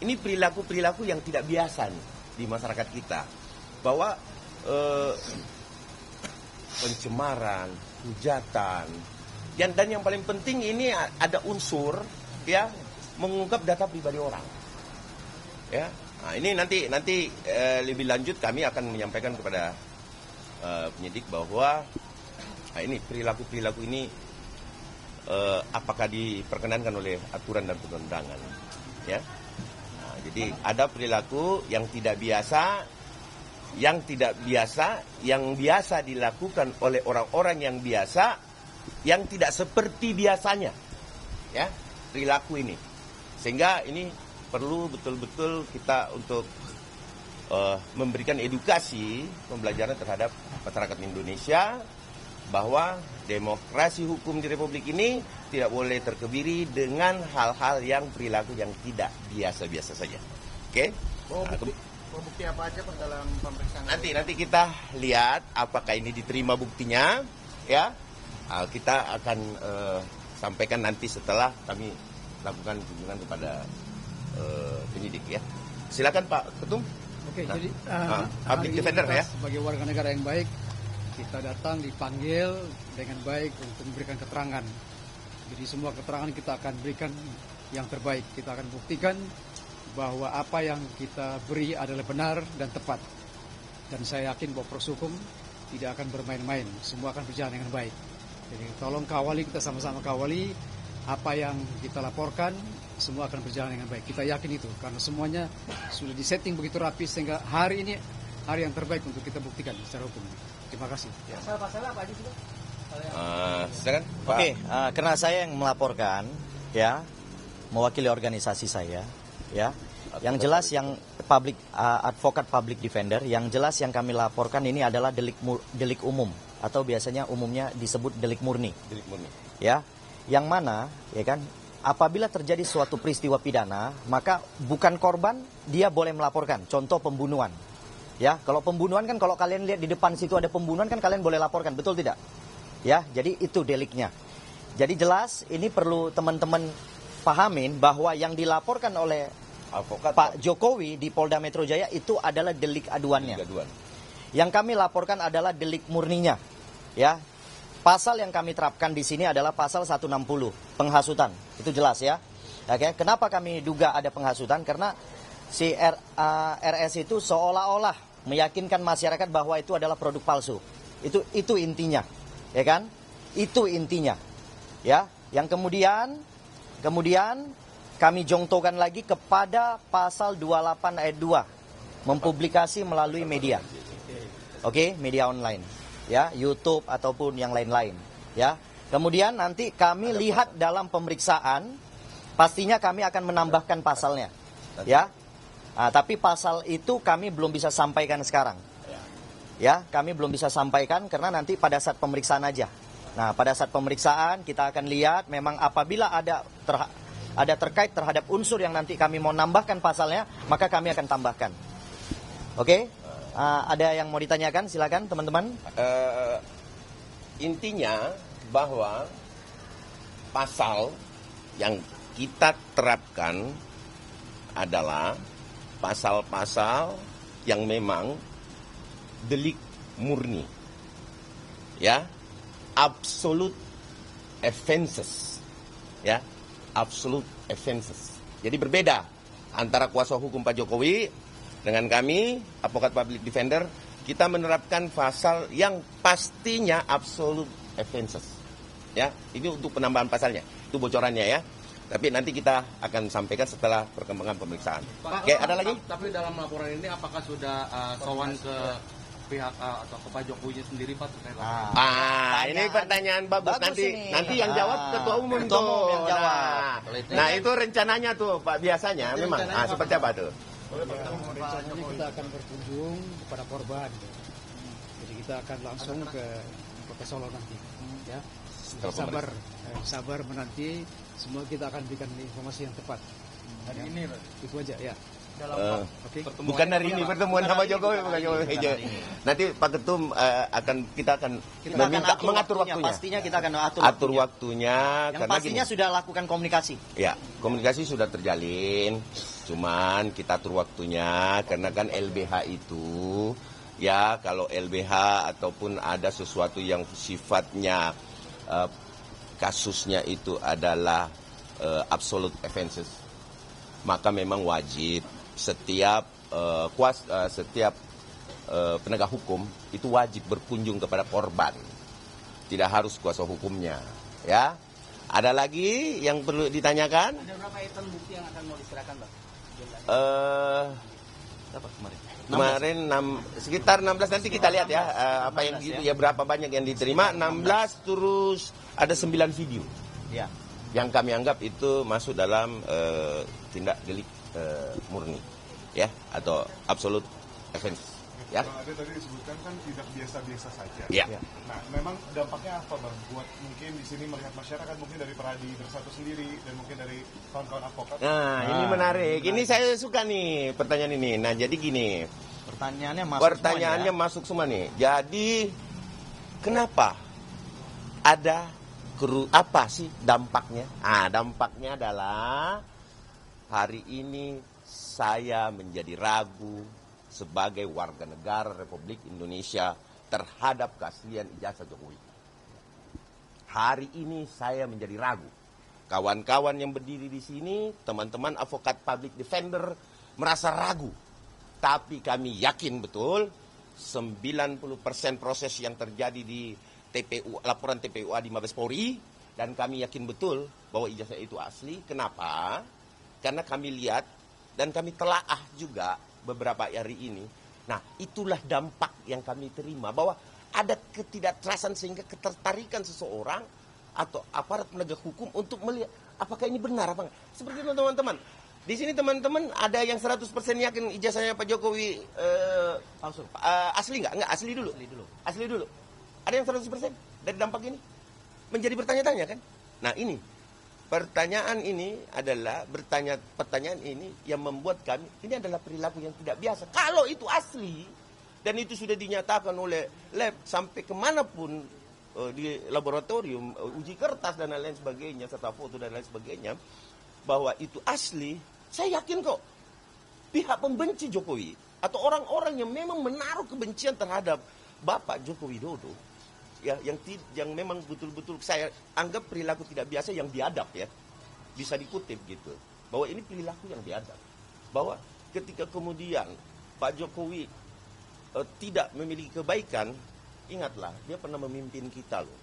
ini perilaku-perilaku yang tidak biasa nih di masyarakat kita. Bahwa pencemaran, hujatan, dan yang paling penting ini ada unsur ya mengungkap data pribadi orang. Ya, nah, ini nanti lebih lanjut kami akan menyampaikan kepada penyidik bahwa ini perilaku ini apakah diperkenankan oleh aturan dan perundang-undangan. Ya, nah, jadi ada perilaku yang tidak biasa, yang biasa dilakukan oleh orang-orang yang biasa, yang tidak seperti biasanya, ya perilaku ini, sehingga ini perlu betul-betul kita untuk memberikan edukasi, pembelajaran terhadap masyarakat Indonesia bahwa demokrasi hukum di Republik ini tidak boleh terkebiri dengan hal-hal yang perilaku yang tidak biasa-biasa saja. Oke? Bukti apa aja Pak dalam pemeriksaan? Nanti kita lihat apakah ini diterima buktinya, ya. Kita akan sampaikan nanti setelah kami lakukan kunjungan kepada penyidik, ya. Silakan Pak Ketum. Oke, nah, jadi public defender ya. Sebagai warga negara yang baik, kita datang dipanggil dengan baik untuk memberikan keterangan. Jadi semua keterangan kita akan berikan yang terbaik. Kita akan buktikan bahwa apa yang kita beri adalah benar dan tepat. Dan saya yakin bahwa proses hukum tidak akan bermain-main. Semua akan berjalan dengan baik. Jadi tolong kawali, kita sama-sama kawali apa yang kita laporkan, semua akan berjalan dengan baik. Kita yakin itu karena semuanya sudah disetting begitu rapi sehingga hari ini hari yang terbaik untuk kita buktikan secara hukum. Terima kasih. Pasal-pasal apa aja sih Pak? Silakan. Oke, karena saya yang melaporkan, ya, mewakili organisasi saya, ya. Yang jelas yang advokat public defender, yang jelas yang kami laporkan ini adalah delik umum atau biasanya umumnya disebut delik murni. Delik murni. Ya. Yang mana, ya kan, apabila terjadi suatu peristiwa pidana, maka bukan korban dia boleh melaporkan. Contoh pembunuhan. Ya, kalau pembunuhan kan kalau kalian lihat di depan situ ada pembunuhan kan kalian boleh laporkan, betul tidak? Ya, jadi itu deliknya. Jadi jelas ini perlu teman-teman pahamin bahwa yang dilaporkan oleh Pak Jokowi di Polda Metro Jaya itu adalah delik aduannya. Yang kami laporkan adalah delik murninya. Ya. Pasal yang kami terapkan di sini adalah pasal 160, penghasutan. Itu jelas ya. Oke, kenapa kami duga ada penghasutan? Karena si RS itu seolah-olah meyakinkan masyarakat bahwa itu adalah produk palsu. Itu intinya. Ya kan? Itu intinya. Ya, yang kemudian kami jongtokan lagi kepada pasal 28 ayat 2, mempublikasi melalui media. Oke, media online. Ya, YouTube ataupun yang lain-lain. Ya, kemudian nanti kami lihat dalam pemeriksaan, pastinya kami akan menambahkan pasalnya. Ya, tapi pasal itu kami belum bisa sampaikan sekarang. Ya, kami belum bisa sampaikan karena nanti pada saat pemeriksaan aja. Nah, pada saat pemeriksaan kita akan lihat memang apabila ada terkait terhadap unsur yang nanti kami mau nambahkan pasalnya, maka kami akan tambahkan. Oke? Ada yang mau ditanyakan? Silakan teman-teman. Intinya bahwa pasal yang kita terapkan adalah pasal-pasal yang memang delik murni. Ya, absolute offenses. Ya, absolute offenses. Jadi berbeda antara kuasa hukum Pak Jokowi dengan kami, advokat public defender, kita menerapkan pasal yang pastinya absolute offenses. Ya, ini untuk penambahan pasalnya. Itu bocorannya ya. Tapi nanti kita akan sampaikan setelah perkembangan pemeriksaan. Pak, oke, ada lagi? Tapi dalam laporan ini apakah sudah sowan ke pihak atau ke Pak Jokowi sendiri Pak terkait ini pertanyaan bagus nanti yang jawab ketua umum Ketua umum tuh. yang jawab. Nah, itu rencananya tuh Pak biasanya memang. Seperti apa tuh? Rencananya kita akan berkunjung kepada korban. Jadi kita akan langsung ke Solo nanti. Ya, sabar menanti. Semua kita akan berikan informasi yang tepat. Hari ini, itu aja ya. bukan hari ini pertemuan sama Jokowi, bukan Jokowi. Nanti Pak Ketum kita akan mengatur waktunya. Pastinya kita akan atur waktunya. Yang karena pastinya sudah lakukan komunikasi. Ya, komunikasi sudah terjalin. Cuman kita atur waktunya karena kan LBH itu ya kalau LBH ataupun ada sesuatu yang sifatnya kasusnya itu adalah absolute offenses, maka memang wajib setiap penegak hukum itu wajib berkunjung kepada korban, tidak harus kuasa hukumnya. Ya, ada lagi yang perlu ditanyakan? Ada berapa item bukti yang akan mau diserahkan, Bang? Berapa kemarin? Sekitar 16, nanti kita lihat ya apa yang gitu ya, berapa banyak yang diterima. 16 terus ada 9 video. Ya. Yang kami anggap itu masuk dalam tindak delik murni, ya, atau absolute offense. Ya. Kalau ada tadi disebutkan kan tidak biasa-biasa saja. Ya. Nah, memang dampaknya apa, Bang? Buat mungkin di sini melihat masyarakat mungkin dari Peradi Bersatu sendiri dan mungkin dari kawan-kawan advokat. Nah, ini menarik. Ini saya suka nih pertanyaan ini. Nah, jadi gini. Pertanyaannya masuk semua nih. Jadi kenapa ada apa sih dampaknya? Dampaknya adalah hari ini saya menjadi ragu sebagai warga negara Republik Indonesia terhadap keaslian ijazah Jokowi. Hari ini saya menjadi ragu. Kawan-kawan yang berdiri di sini, teman-teman advokat public defender merasa ragu. Tapi kami yakin betul 90% proses yang terjadi di TPU, laporan TPUA di Mabes Polri, dan kami yakin betul bahwa ijazah itu asli. Kenapa? Karena kami lihat dan kami telaah juga beberapa hari ini. Nah, itulah dampak yang kami terima, bahwa ada ketidakjelasan sehingga ketertarikan seseorang atau aparat penegak hukum untuk melihat apakah ini benar apa enggak. Seperti teman-teman, di sini teman-teman ada yang 100% yakin ijazahnya Pak Jokowi Palsu. Asli enggak? Enggak, asli dulu. Asli dulu. Ada yang 100% dari dampak ini? Menjadi bertanya-tanya kan? Nah, ini pertanyaan ini adalah pertanyaan ini yang membuat kami, ini adalah perilaku yang tidak biasa. Kalau itu asli dan itu sudah dinyatakan oleh lab sampai kemanapun di laboratorium, uji kertas dan lain sebagainya, serta foto dan lain sebagainya, bahwa itu asli, saya yakin kok pihak pembenci Jokowi atau orang-orang yang memang menaruh kebencian terhadap Bapak Joko Widodo, ya, yang memang betul-betul saya anggap perilaku tidak biasa yang biadab, ya, bisa dikutip gitu, bahwa ini perilaku yang biadab, bahwa ketika kemudian Pak Jokowi tidak memiliki kebaikan, ingatlah dia pernah memimpin kita loh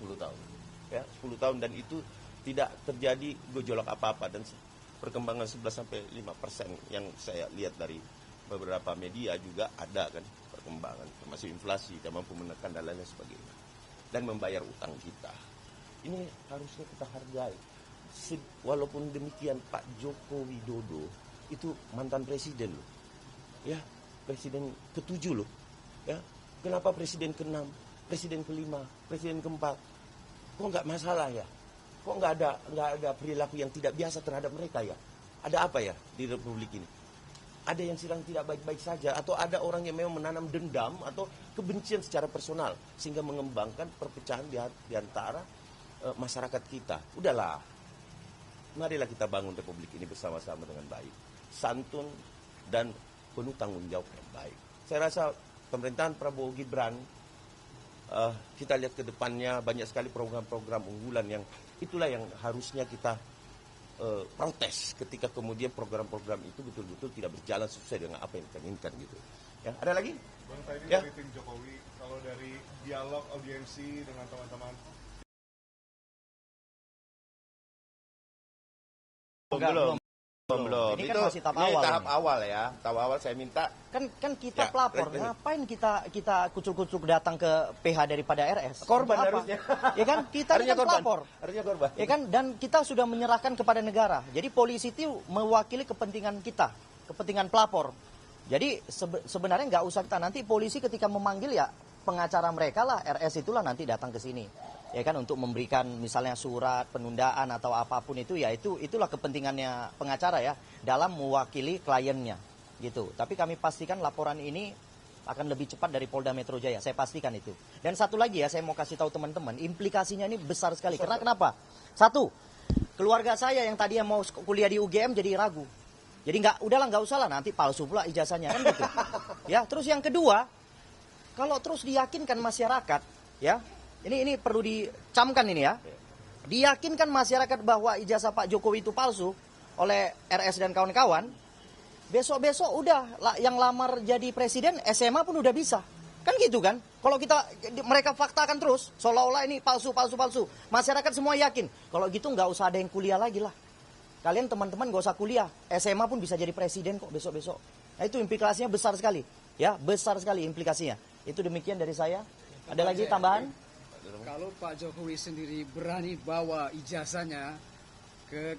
10 tahun, ya, 10 tahun, dan itu tidak terjadi gejolak apa-apa, dan perkembangan 11-5% yang saya lihat dari beberapa media juga ada kan perkembangan, termasuk inflasi, dan mampu menekan dan lain sebagainya, dan membayar utang kita. Ini harusnya kita hargai. Walaupun demikian, Pak Joko Widodo itu mantan presiden loh, ya, presiden ke-7 loh, ya. Kenapa presiden ke-6, presiden ke-5, presiden ke-4 kok nggak masalah ya? Kok nggak ada perilaku yang tidak biasa terhadap mereka ya? Ada apa ya di Republik ini? Ada yang sedang tidak baik-baik saja, atau ada orang yang memang menanam dendam atau kebencian secara personal sehingga mengembangkan perpecahan di antara masyarakat kita. Udahlah, marilah kita bangun Republik ini bersama-sama dengan baik, santun dan penuh tanggung jawab yang baik. Saya rasa pemerintahan Prabowo Gibran, kita lihat ke depannya banyak sekali program-program unggulan yang itulah yang harusnya kita protes ketika kemudian program-program itu betul-betul tidak berjalan sesuai dengan apa yang kita inginkan gitu. Ya, ada lagi? Bang, tadi Ya. dari tim Jokowi, kalau dari dialog audiensi dengan teman-teman Belum. Ini kan Itu masih tahap ini awal tahap ini. awal ya. Tahap awal saya minta Kan kita Ya, pelapor, lanjut. ngapain kita kucuk-kucuk datang ke PH daripada RS? korban Untuk apa? harusnya. Ya kan, kita ini Harusnya kan korban. pelapor. Harusnya korban. Ya kan, dan kita sudah menyerahkan kepada negara. Jadi polisi itu mewakili kepentingan kita, kepentingan pelapor. Jadi sebenarnya nggak usah kita, nanti polisi ketika memanggil ya pengacara mereka lah, RS itulah nanti datang ke sini. ya kan, untuk memberikan misalnya surat penundaan atau apapun itu, ya itulah kepentingannya pengacara ya dalam mewakili kliennya gitu. Tapi kami pastikan laporan ini akan lebih cepat dari Polda Metro Jaya, saya pastikan itu. Dan satu lagi ya, saya mau kasih tahu teman-teman, implikasinya ini besar sekali. Karena kenapa? Satu, keluarga saya yang tadinya mau kuliah di UGM jadi ragu. Jadi udahlah nggak usah lah, nanti palsu pula ijazahnya kan gitu. Ya, terus yang kedua, kalau terus diyakinkan masyarakat, ya, ini perlu dicamkan ini ya, diyakinkan masyarakat bahwa ijazah Pak Jokowi itu palsu oleh RS dan kawan-kawan, besok-besok udah yang lamar jadi presiden SMA pun udah bisa. Kan gitu kan? Kalau mereka faktakan terus, seolah-olah ini palsu, masyarakat semua yakin. Kalau gitu nggak usah ada yang kuliah lagi lah. Kalian teman-teman nggak usah kuliah, SMA pun bisa jadi presiden kok besok-besok. Nah itu implikasinya besar sekali. Ya, besar sekali implikasinya. Itu demikian dari saya. Ada lagi tambahan? Kalau Pak Jokowi sendiri berani bawa ijazahnya ke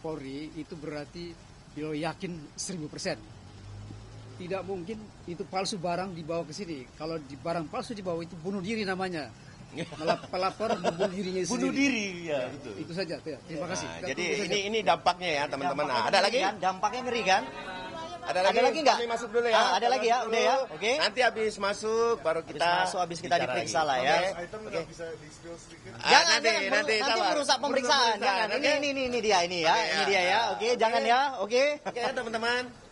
Polri, itu berarti beliau yakin 1000%. Tidak mungkin itu palsu barang dibawa ke sini. Kalau barang palsu dibawa itu bunuh diri namanya. Pelapor membunuh dirinya sendiri. Bunuh diri, ya betul. Itu saja. Terima kasih. Nah, jadi ini dampaknya ya teman-teman. Nah, ada lagi? Dampaknya ngeri kan? Ada lagi nggak? Kami masuk dulu ya. Ada lagi ya, udah ya. Oke. Nanti habis masuk baru kita habis kita diperiksa lah ya. Item nggak bisa di-spill sedikit. Nanti merusak pemeriksaan. Jangan. Ini dia ya. Ini dia ya. Oke, jangan ya. Oke. Oke teman-teman.